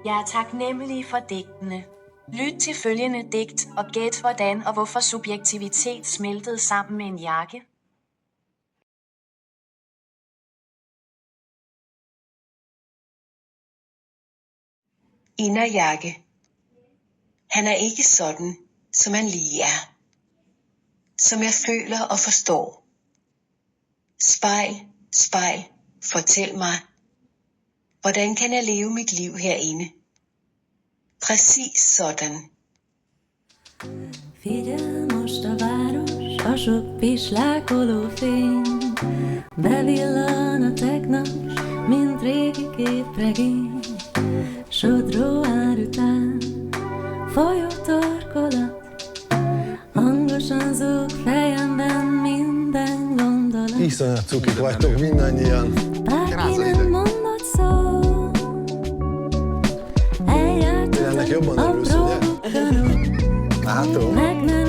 Jeg er taknemmelig for digtene. Lyt til følgende digt og gæt hvordan og hvorfor subjektivitet smeltede sammen med en jakke. Inderjakke. Han er ikke sådan, som han lige er. Som jeg føler og forstår. Spejl, spejl, fortæl mig. Hvordan kan jeg leve mit liv herinde? Præcis sådan. Figyel most a város, a sok pislákoló fény. Bevillan a tegnap, mint régi képregény. Sodró ár után, folyó torkolat. Hangosan zúg fejemben minden gondolat. Iszonyat cukik vagytok mindannyian. Bárki nem mondott szó. Ennek jobban örülsz, ugye? Apró bukkanó. Látom. Meg nem